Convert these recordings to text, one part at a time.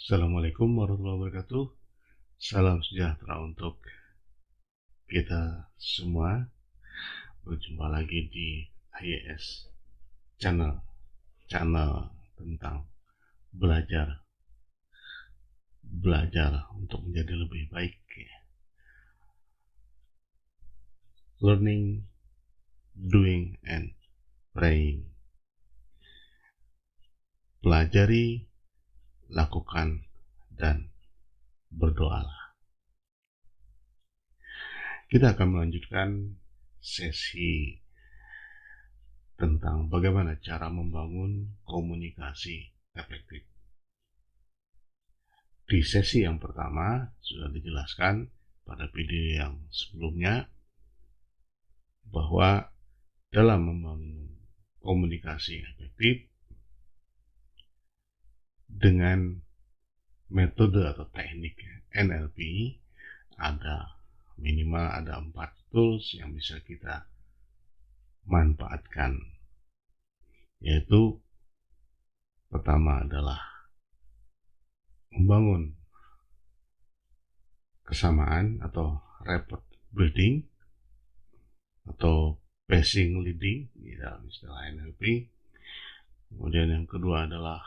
Assalamualaikum warahmatullahi wabarakatuh. Salam sejahtera untuk kita semua. Berjumpa lagi di IES channel, channel tentang belajar, untuk menjadi lebih baik. Learning, doing, and praying. Pelajari, lakukan, dan berdoalah. Kita akan melanjutkan sesi tentang bagaimana cara membangun komunikasi efektif. Di sesi yang pertama sudah dijelaskan pada video yang sebelumnya bahwa dalam membangun komunikasi efektif dengan metode atau teknik NLP minimal ada 4 tools yang bisa kita manfaatkan, yaitu pertama adalah membangun kesamaan atau rapport building atau passing leading di dalam istilah NLP. Kemudian yang kedua adalah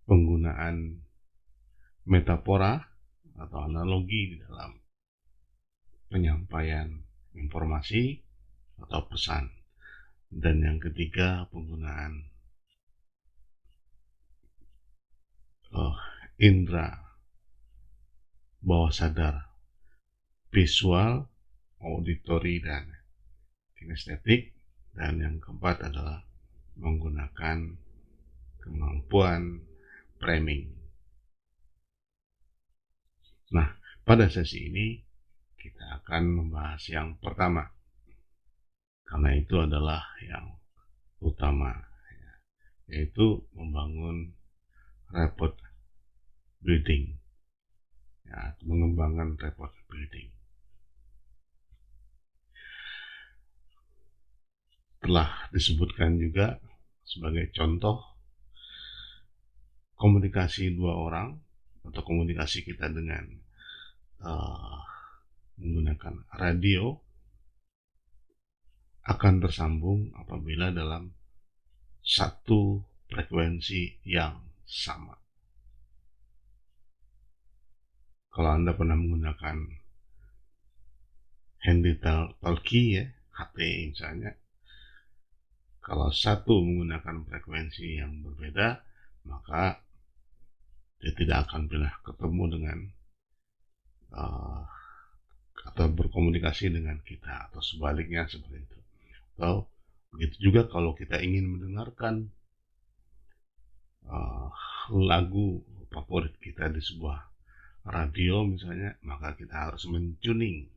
penggunaan metafora atau analogi di dalam penyampaian informasi atau pesan. Dan yang ketiga, penggunaan indera bawah sadar, visual, auditory, dan kinestetik. Dan yang keempat adalah menggunakan kemampuan framing. Nah, pada sesi ini kita akan membahas yang pertama, karena itu adalah yang utama, yaitu membangun rapport building, mengembangkan rapport building. Telah disebutkan juga sebagai contoh komunikasi dua orang atau komunikasi kita dengan menggunakan radio akan tersambung apabila dalam satu frekuensi yang sama. Kalau Anda pernah menggunakan handy talkie, HT misalnya, kalau satu menggunakan frekuensi yang berbeda, maka dia tidak akan pernah ketemu dengan atau berkomunikasi dengan kita, atau sebaliknya seperti itu. Atau begitu juga kalau kita ingin mendengarkan lagu favorit kita di sebuah radio misalnya, maka kita harus mentuning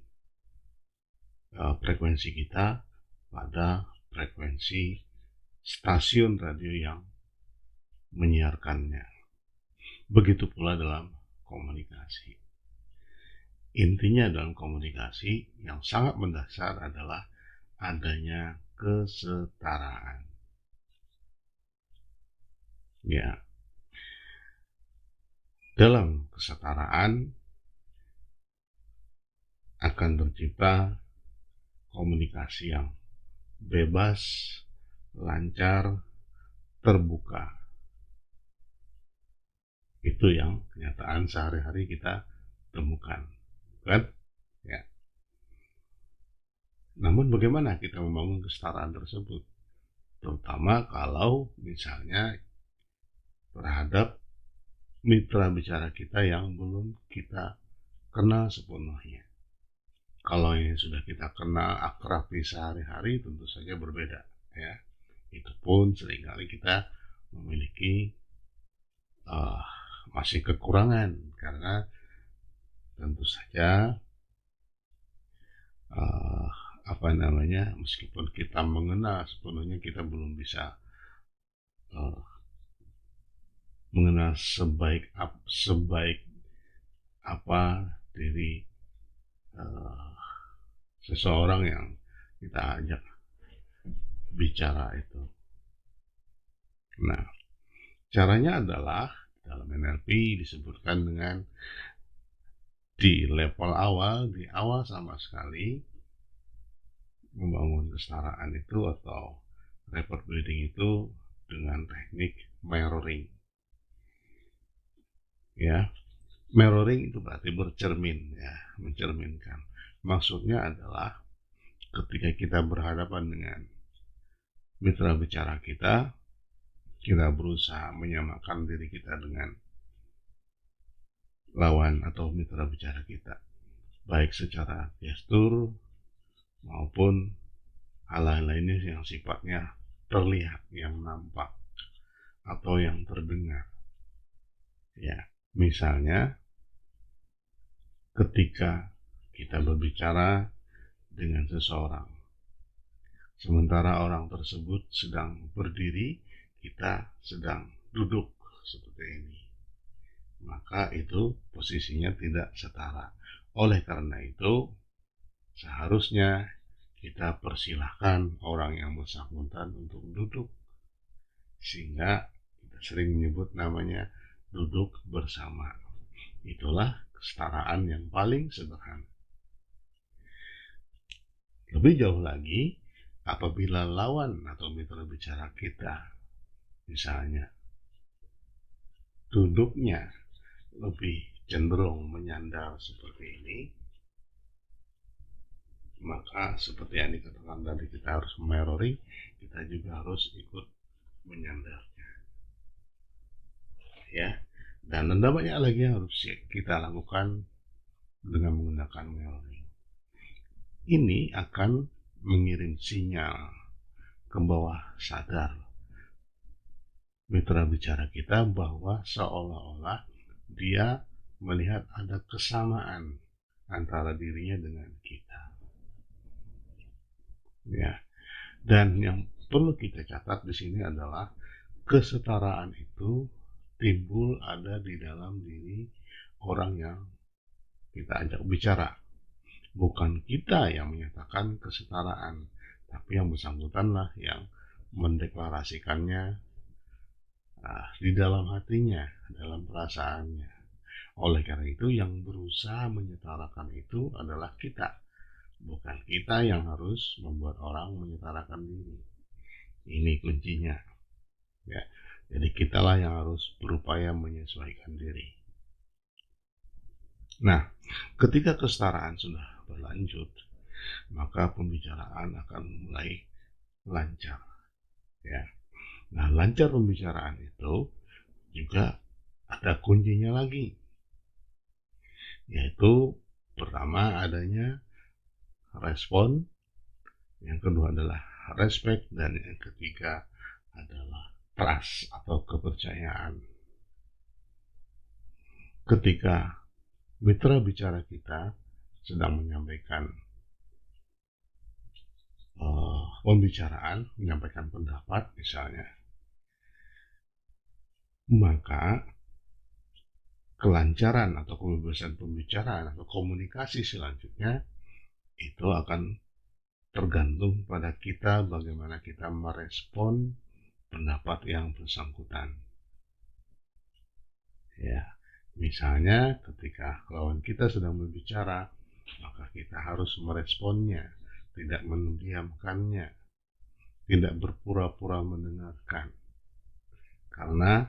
frekuensi kita pada frekuensi stasiun radio yang menyiarkannya. Begitu pula dalam komunikasi. Intinya dalam komunikasi yang sangat mendasar adalah adanya kesetaraan. Ya, dalam kesetaraan akan tercipta komunikasi yang bebas, lancar, terbuka. Itu yang kenyataan sehari-hari kita temukan, kan? Ya. Namun bagaimana kita membangun kesetaraan tersebut? Terutama kalau misalnya terhadap mitra bicara kita yang belum kita kenal sepenuhnya. Kalau yang sudah kita kenal akrab di sehari-hari tentu saja berbeda, ya. Itu pun seringkali kita memiliki masih kekurangan, karena tentu saja meskipun kita mengenal sepenuhnya, kita belum bisa mengenal sebaik apa diri seseorang yang kita ajak bicara itu. Nah, caranya adalah Dalam NLP disebutkan dengan di level awal, di awal sama sekali membangun kesetaraan itu atau report building itu dengan teknik mirroring. Ya, mirroring itu berarti bercermin, ya, mencerminkan. Maksudnya adalah ketika kita berhadapan dengan mitra bicara kita berusaha menyamakan diri kita dengan lawan atau mitra bicara kita, baik secara gestur maupun hal-hal lainnya yang sifatnya terlihat, yang nampak, atau yang terdengar. Ya, misalnya ketika kita berbicara dengan seseorang, sementara orang tersebut sedang berdiri, kita sedang duduk seperti ini, maka itu posisinya tidak setara. Oleh karena itu, seharusnya kita persilahkan orang yang bersangkutan untuk duduk, sehingga kita sering menyebut namanya duduk bersama. Itulah kesetaraan yang paling sederhana. Lebih jauh lagi, apabila lawan atau mitra bicara kita misalnya duduknya lebih cenderung menyandar seperti ini, maka seperti yang dikatakan tadi, kita harus mirroring, kita juga harus ikut menyandarnya, ya. Dan ada banyak lagi yang harus kita lakukan dengan menggunakan mirroring. Ini akan mengirim sinyal ke bawah sadar mitra bicara kita bahwa seolah-olah dia melihat ada kesamaan antara dirinya dengan kita. Ya. Dan yang perlu kita catat di sini adalah kesetaraan itu timbul ada di dalam diri orang yang kita ajak bicara. Bukan kita yang menyatakan kesetaraan, tapi yang bersangkutanlah yang mendeklarasikannya di dalam hatinya, dalam perasaannya. Oleh karena itu, yang berusaha menyetarakan itu adalah kita. Bukan kita yang harus membuat orang menyetarakan diri. Ini kuncinya. Ya. Jadi kitalah yang harus berupaya menyesuaikan diri. Nah, ketika kesetaraan sudah berlanjut, maka pembicaraan akan mulai lancar. Ya. Nah, lancar pembicaraan itu juga ada kuncinya lagi, yaitu pertama adanya respon, yang kedua adalah respect, dan yang ketiga adalah trust atau kepercayaan. Ketika mitra bicara kita sedang menyampaikan pembicaraan, menyampaikan pendapat misalnya, maka kelancaran atau kebebasan pembicaraan atau komunikasi selanjutnya itu akan tergantung pada kita, bagaimana kita merespon pendapat yang bersangkutan. Ya, misalnya ketika lawan kita sedang berbicara, maka kita harus meresponnya, tidak mendiamkannya, tidak berpura-pura mendengarkan. Karena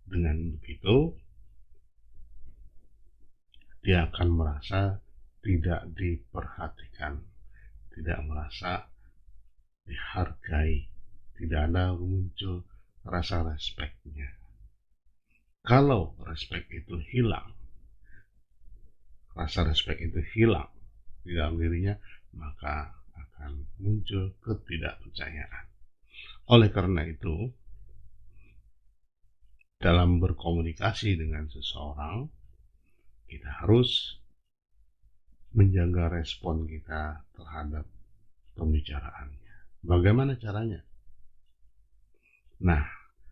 dengan begitu, dia akan merasa tidak diperhatikan, tidak merasa dihargai, tidak ada muncul rasa respeknya. Kalau respek itu hilang, rasa respek itu hilang di dalam dirinya, maka akan muncul ketidakpercayaan. Oleh karena itu, dalam berkomunikasi dengan seseorang, kita harus menjaga respon kita terhadap pembicaraannya. Bagaimana caranya? Nah,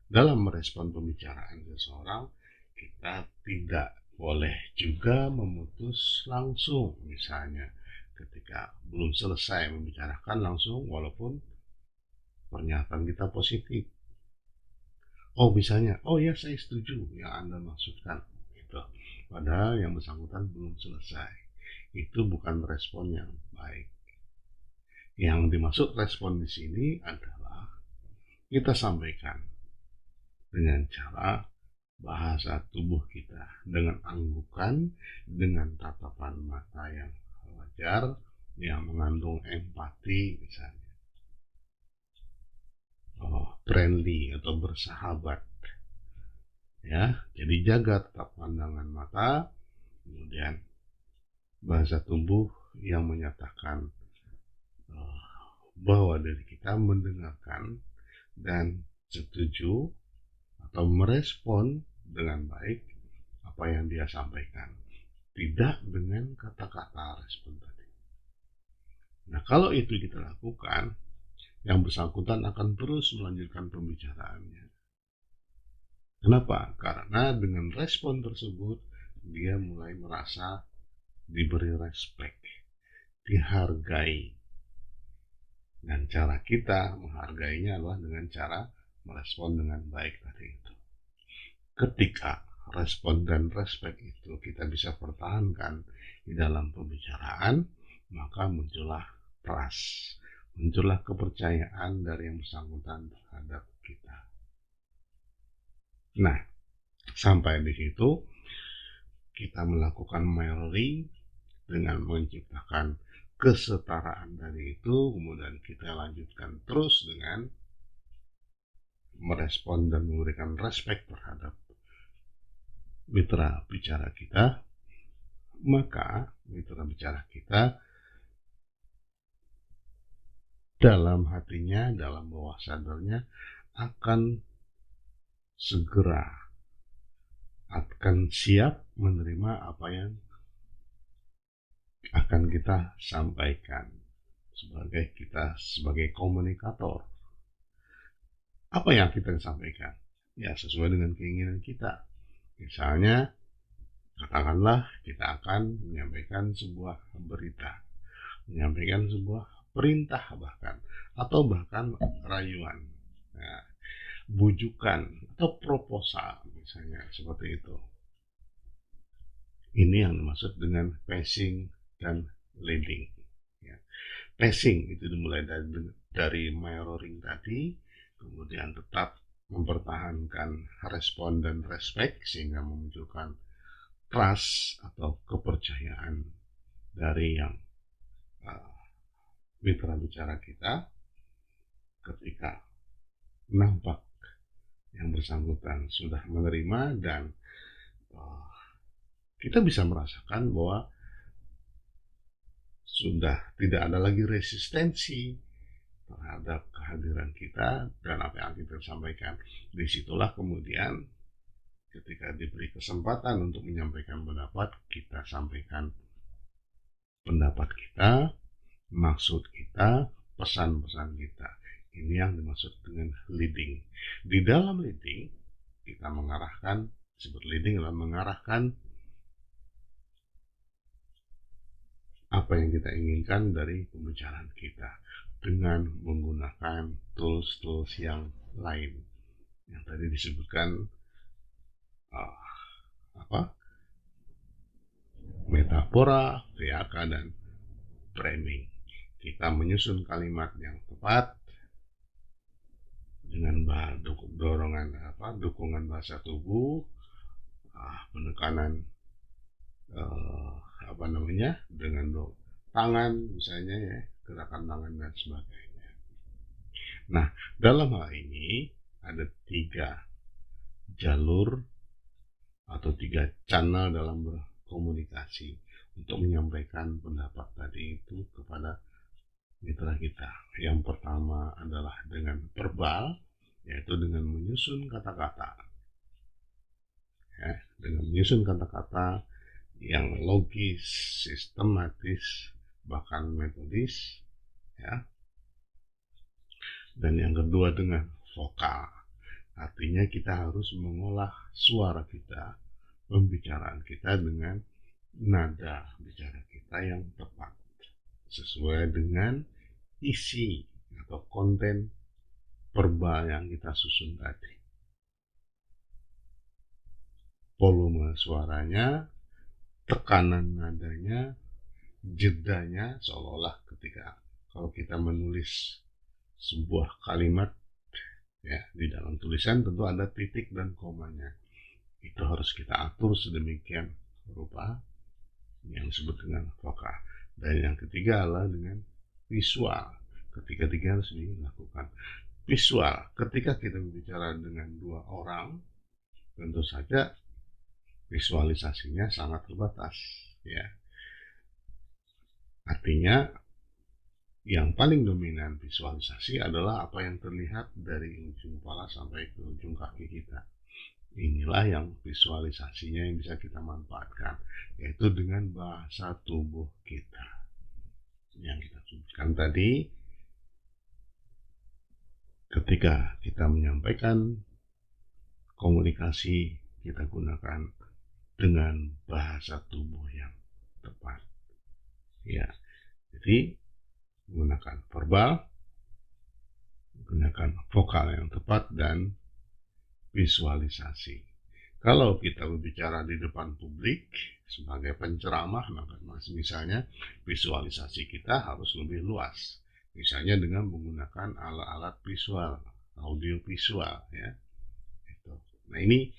dalam merespon pembicaraan seseorang, kita tidak boleh juga memutus langsung. Misalnya, ketika belum selesai membicarakan langsung, walaupun pernyataan kita positif. Oh misalnya, "Oh ya saya setuju yang Anda maksudkan," gitu. Padahal yang bersangkutan belum selesai. Itu bukan respon yang baik. Yang dimaksud respon di sini adalah kita sampaikan dengan cara bahasa tubuh kita, dengan anggukan, dengan tatapan mata yang wajar, yang mengandung empati misalnya, friendly atau bersahabat, ya. Jadi jaga tetap pandangan mata, kemudian bahasa tubuh yang menyatakan uh, bahwa diri kita mendengarkan dan setuju atau merespon dengan baik apa yang dia sampaikan, tidak dengan kata-kata respon tadi. Nah, kalau itu kita lakukan, yang bersangkutan akan terus melanjutkan pembicaraannya. Kenapa? Karena dengan respon tersebut, dia mulai merasa diberi respect, dihargai. Dan cara kita menghargainya adalah dengan cara merespon dengan baik tadi itu. Ketika respon dan respect itu kita bisa pertahankan di dalam pembicaraan, maka muncullah trust, muncullah kepercayaan dari yang bersangkutan terhadap kita. Nah, sampai di situ kita melakukan mirroring dengan menciptakan kesetaraan dari itu, kemudian kita lanjutkan terus dengan merespon dan memberikan respect terhadap mitra bicara kita, maka mitra bicara kita dalam hatinya, dalam bawah sadarnya akan segera akan siap menerima apa yang akan kita sampaikan sebagai komunikator. Apa yang kita sampaikan? Ya sesuai dengan keinginan kita. Misalnya, katakanlah kita akan menyampaikan sebuah berita, menyampaikan sebuah perintah bahkan, atau bahkan rayuan, nah, bujukan atau proposal misalnya seperti itu. Ini yang dimaksud dengan pacing dan leading. Ya. Pacing itu dimulai dari mirroring tadi, kemudian tetap mempertahankan respon dan respect sehingga memunculkan trust atau kepercayaan dari yang mitra bicara kita. Ketika nampak yang bersangkutan sudah menerima dan kita bisa merasakan bahwa sudah tidak ada lagi resistensi terhadap kehadiran kita dan apa yang kita sampaikan. Disitulah kemudian ketika diberi kesempatan untuk menyampaikan pendapat, kita sampaikan pendapat kita, maksud kita, pesan-pesan kita. Ini yang dimaksud dengan leading. Di dalam leading, kita mengarahkan, disebut leading adalah mengarahkan apa yang kita inginkan dari pembicaraan kita dengan menggunakan tools-tools yang lain yang tadi disebutkan metafora, teaka, dan framing. Kita menyusun kalimat yang tepat dengan dukungan bahasa tubuh, penekanan dengan tangan misalnya ya, gerakan tangan dan sebagainya. Nah, dalam hal ini ada 3 jalur atau 3 channel dalam berkomunikasi untuk menyampaikan pendapat tadi itu kepada mitra kita. Yang pertama adalah dengan verbal, yaitu dengan menyusun kata-kata. Ya, dengan menyusun kata-kata yang logis, sistematis, bahkan metodis, ya. Dan yang kedua dengan vokal, artinya kita harus mengolah suara kita, pembicaraan kita dengan nada bicara kita yang tepat, sesuai dengan isi atau konten verbal yang kita susun tadi. volume suaranya, tekanan nadanya, jedanya, seolah-olah ketika kalau kita menulis sebuah kalimat ya di dalam tulisan tentu ada titik dan komanya. Itu harus kita atur sedemikian rupa yang disebut dengan vokal. Dan yang ketiga adalah dengan visual. Ketiga-tiga harus dilakukan. Visual, ketika kita berbicara dengan dua orang, tentu saja visualisasinya sangat terbatas. Ya, artinya yang paling dominan visualisasi adalah apa yang terlihat dari ujung kepala sampai ke ujung kaki kita. Inilah yang visualisasinya yang bisa kita manfaatkan, yaitu dengan bahasa tubuh kita. Yang kita sebutkan tadi, ketika kita menyampaikan komunikasi, kita gunakan dengan bahasa tubuh yang tepat. Ya, jadi gunakan verbal, gunakan vokal yang tepat, dan visualisasi. Kalau kita berbicara di depan publik sebagai penceramah, maka misalnya visualisasi kita harus lebih luas. Misalnya dengan menggunakan alat-alat visual, audio visual, ya. Nah ini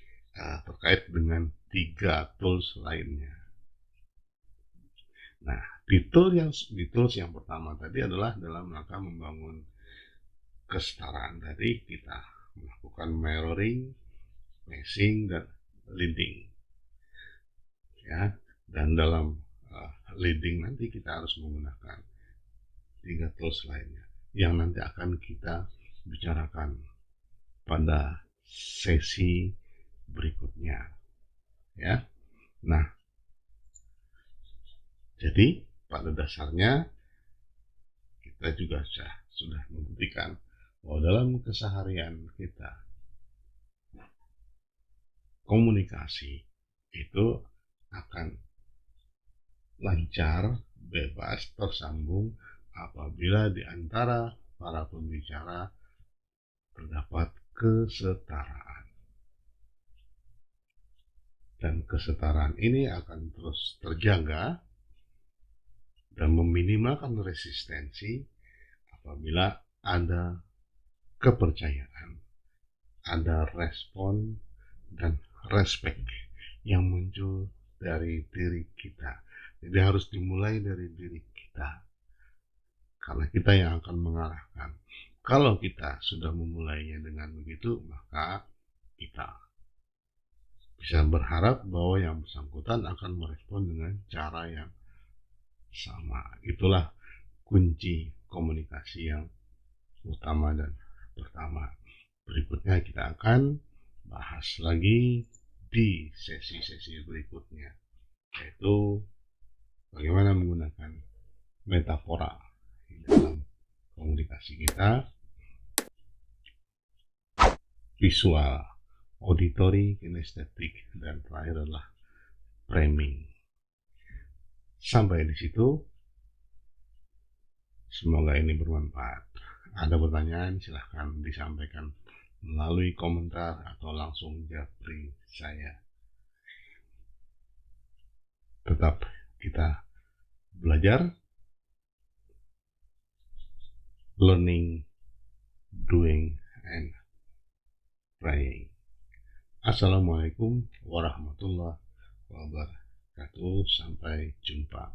terkait dengan 3 tools lainnya. Nah, di tools yang pertama tadi adalah dalam rangka membangun kesetaraan tadi, kita melakukan mirroring, matching, dan leading. Ya, dan dalam leading nanti kita harus menggunakan 3 tools lainnya yang nanti akan kita bicarakan pada sesi berikutnya. Ya, nah, jadi pada dasarnya kita juga sudah membuktikan bahwa dalam keseharian kita komunikasi itu akan lancar, bebas, tersambung apabila di antara para pembicara terdapat kesetaraan. Dan kesetaraan ini akan terus terjaga dan meminimalkan resistensi apabila ada kepercayaan, ada respon dan respect yang muncul dari diri kita. Jadi harus dimulai dari diri kita, karena kita yang akan mengarahkan. Kalau kita sudah memulainya dengan begitu, maka kita bisa berharap bahwa yang bersangkutan akan merespon dengan cara yang sama. Itulah kunci komunikasi yang utama dan pertama. Berikutnya kita akan bahas lagi di sesi-sesi berikutnya, yaitu bagaimana menggunakan metafora di dalam komunikasi kita, visual, auditory, kinestetik, dan terakhir adalah framing. Sampai di situ, semoga ini bermanfaat. Ada pertanyaan, silahkan disampaikan melalui komentar atau langsung japri saya. Tetap kita belajar, learning, doing, and praying. Assalamualaikum warahmatullahi wabarakatuh. Sampai jumpa.